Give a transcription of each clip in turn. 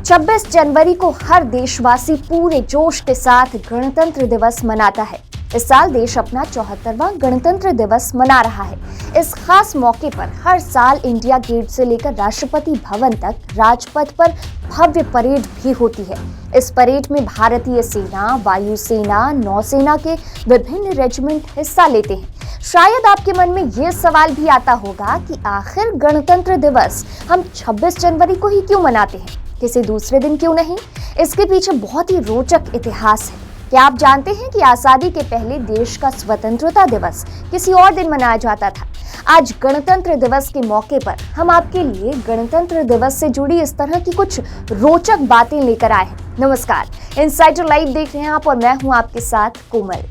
26 जनवरी को हर देशवासी पूरे जोश के साथ गणतंत्र दिवस मनाता है। इस साल देश अपना 74वां गणतंत्र दिवस मना रहा है। इस खास मौके पर हर साल इंडिया गेट से लेकर राष्ट्रपति भवन तक राजपथ पर भव्य परेड भी होती है। इस परेड में भारतीय सेना, वायुसेना, नौसेना के विभिन्न रेजिमेंट हिस्सा लेते हैं। शायद आपके मन में ये सवाल भी आता होगा कि आखिर गणतंत्र दिवस हम 26 जनवरी को ही क्यों मनाते हैं, किसी दूसरे दिन क्यों नहीं? इसके पीछे बहुत ही रोचक इतिहास है। क्या आप जानते हैं कि आजादी के पहले देश का स्वतंत्रता दिवस किसी और दिन मनाया जाता था? आज गणतंत्र दिवस के मौके पर हम आपके लिए गणतंत्र दिवस से जुड़ी इस तरह की कुछ रोचक बातें लेकर आए हैं। नमस्कार, इनसाइडर लाइव देख रहे हैं आप और मैं हूं आपके साथ कोमल।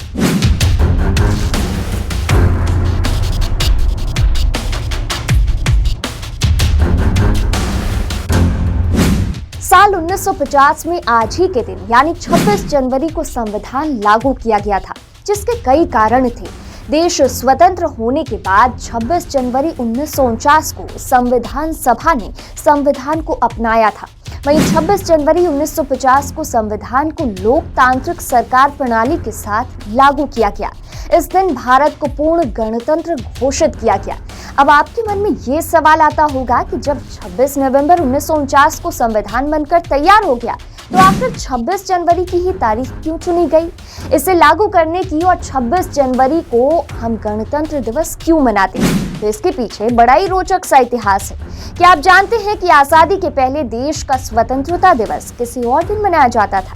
साल 1950 में आज ही के दिन यानी 26 जनवरी को संविधान लागू किया गया था, जिसके कई कारण थे। देश स्वतंत्र होने के बाद 26 जनवरी 1949 को संविधान सभा ने संविधान को अपनाया था। वहीं 26 जनवरी 1950 को संविधान को लोकतांत्रिक सरकार प्रणाली के साथ लागू किया गया। इस दिन भारत को पूर्ण गणतंत्र घोषित किया गया। अब आपके मन में ये सवाल आता होगा कि जब 26 नवंबर 1949 को संविधान बनकर तैयार हो गया, तो आखिर 26 जनवरी की ही तारीख क्यों चुनी गई इसे लागू करने की, और 26 जनवरी को हम गणतंत्र दिवस क्यों मनाते हैं? तो इसके पीछे बड़ा ही रोचक सा इतिहास है। क्या आप जानते हैं कि आजादी के पहले देश का स्वतंत्रता दिवस किसी और दिन मनाया जाता था?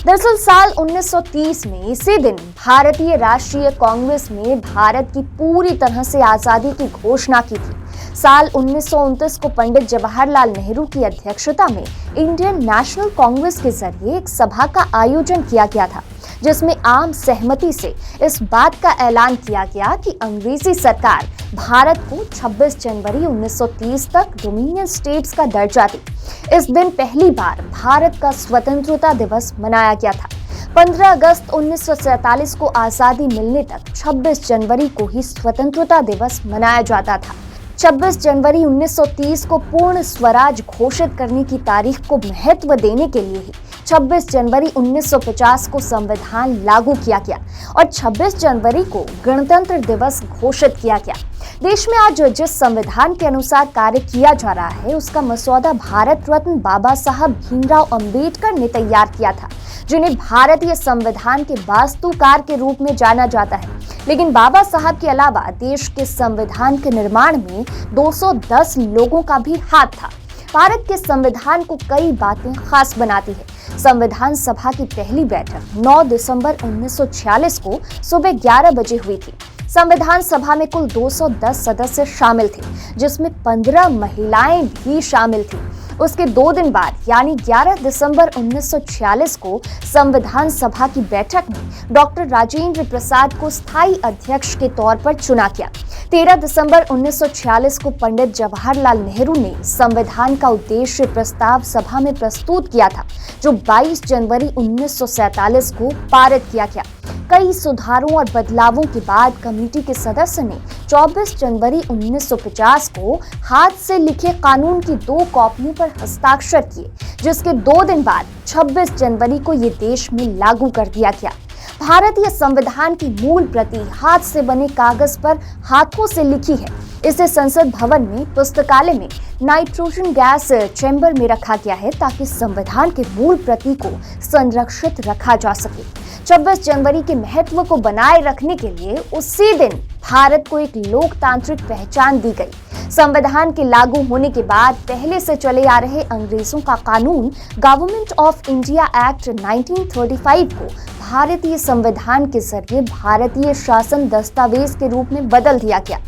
दरअसल साल 1930 में इसी दिन भारतीय राष्ट्रीय कांग्रेस ने भारत की पूरी तरह से आजादी की घोषणा की थी। साल 1929 को पंडित जवाहरलाल नेहरू की अध्यक्षता में इंडियन नेशनल कांग्रेस के जरिए एक सभा का आयोजन किया गया था, जिसमें आम सहमति से इस बात का ऐलान किया गया कि अंग्रेजी सरकार भारत को 26 जनवरी 1930 तक डोमिनियन स्टेट्स का दर्जा दी। इस दिन पहली बार भारत का स्वतंत्रता दिवस मनाया गया था। 15 अगस्त 1947 को आजादी मिलने तक 26 जनवरी को ही स्वतंत्रता दिवस मनाया जाता था। 26 जनवरी 1930 को पूर्ण स्वराज घोषित करने की तारीख को महत्व देने के लिए ही 26 जनवरी 1950 को संविधान लागू किया गया और 26 जनवरी को गणतंत्र दिवस घोषित किया गया। देश में आज जिस संविधान के अनुसार कार्य किया जा रहा है, उसका मसौदा भारत रत्न बाबा साहब भीमराव अंबेडकर ने तैयार किया था, जिन्हें भारतीय संविधान के वास्तुकार के रूप में जाना जाता है। लेकिन बाबा साहब के अलावा देश के संविधान के निर्माण में 210 लोगों का भी हाथ था। भारत के संविधान को कई बातें खास बनाती है। संविधान सभा की पहली बैठक 9 दिसंबर 1946 को सुबह 11 बजे हुई थी। संविधान सभा में कुल 210 सदस्य शामिल थे, जिसमें 15 महिलाएं भी शामिल थी। उसके 2 दिन बाद यानी 11 दिसंबर 1946 को संविधान सभा की बैठक में डॉक्टर राजेंद्र प्रसाद को स्थायी अध्यक्ष के तौर पर चुना गया। 13 दिसंबर 1946 को पंडित जवाहरलाल नेहरू ने संविधान का उद्देश्य प्रस्ताव सभा में प्रस्तुत किया था, जो 22 जनवरी 1947 को पारित किया गया। कई सुधारों और बदलावों के बाद कमेटी के सदस्य ने 24 जनवरी 1950 को हाथ से लिखे कानून की 2 कॉपियों पर हस्ताक्षर किए, जिसके 2 दिन बाद 26 जनवरी को ये देश में लागू कर दिया गया। भारतीय संविधान की मूल प्रति हाथ से बने कागज पर हाथों से लिखी है। इसे संसद भवन में पुस्तकालय में नाइट्रोजन गैस चैम्बर में रखा गया है, ताकि संविधान के मूल प्रति को संरक्षित रखा जा सके। 26 जनवरी के महत्व को बनाए रखने के लिए उसी दिन भारत को एक लोकतांत्रिक पहचान दी गई। संविधान के लागू होने के बाद पहले से चले आ रहे अंग्रेजों का कानून गवर्नमेंट ऑफ इंडिया एक्ट 1935 को भारतीय संविधान के जरिए भारतीय शासन दस्तावेज के रूप में बदल दिया गया।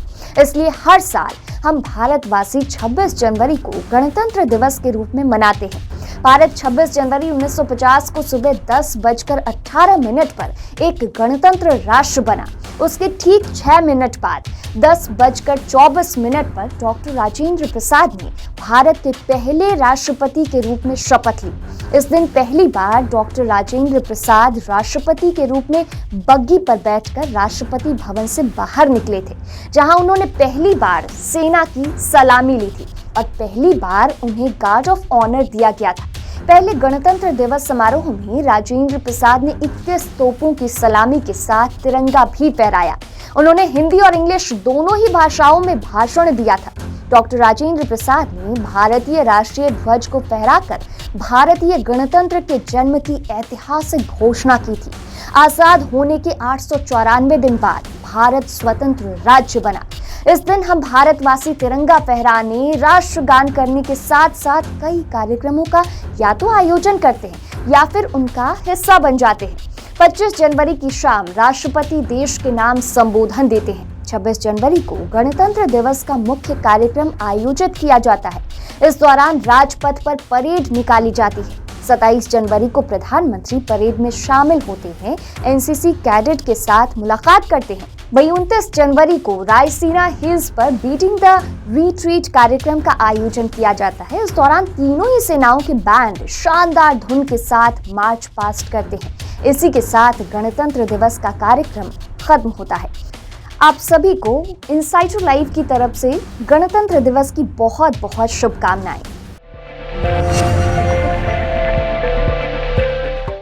इसलिए हर साल हम भारतवासी 26 जनवरी को गणतंत्र दिवस के रूप में मनाते हैं। भारत 26 जनवरी 1950 को सुबह 10:18 पर एक गणतंत्र राष्ट्र बना। उसके ठीक 6 मिनट बाद 10:24 पर डॉक्टर राजेंद्र प्रसाद ने भारत के पहले राष्ट्रपति के रूप में शपथ ली। इस दिन पहली बार डॉक्टर राजेंद्र प्रसाद राष्ट्रपति के रूप में बग्गी पर बैठकर राष्ट्रपति भवन से बाहर निकले थे, जहां उन्होंने पहली बार सेना की सलामी ली थी और पहली बार उन्हें गार्ड ऑफ ऑनर दिया गया था। पहले गणतंत्र दिवस समारोह में राजेंद्र प्रसाद ने 21 तोपों की सलामी के साथ तिरंगा भी फहराया। उन्होंने हिंदी और इंग्लिश दोनों ही भाषाओं में भाषण दिया था। डॉक्टर राजेंद्र प्रसाद ने भारतीय राष्ट्रीय ध्वज को फहराकर भारतीय गणतंत्र के जन्म की ऐतिहासिक घोषणा की थी। आजाद होने के 894 दिन बाद भारत स्वतंत्र राज्य बना। इस दिन हम भारतवासी तिरंगा फहराने, राष्ट्रगान करने के साथ साथ कई कार्यक्रमों का या तो आयोजन करते हैं या फिर उनका हिस्सा बन जाते हैं। 25 जनवरी की शाम राष्ट्रपति देश के नाम संबोधन देते हैं। 26 जनवरी को गणतंत्र दिवस का मुख्य कार्यक्रम आयोजित किया जाता है। इस दौरान राजपथ पर परेड निकाली जाती है। 27 जनवरी को प्रधानमंत्री परेड में शामिल होते हैं, एनसीसी कैडेट के साथ मुलाकात करते हैं। वहीं 29 जनवरी को रायसीना हिल्स पर बीटिंग द रिट्रीट कार्यक्रम का आयोजन किया जाता है। इस दौरान तीनों ही सेनाओं के बैंड शानदार धुन के साथ मार्च पास्ट करते हैं। इसी के साथ गणतंत्र दिवस का कार्यक्रम खत्म होता है। आप सभी को इनसाइटर लाइव की तरफ से गणतंत्र दिवस की बहुत बहुत शुभकामनाएं।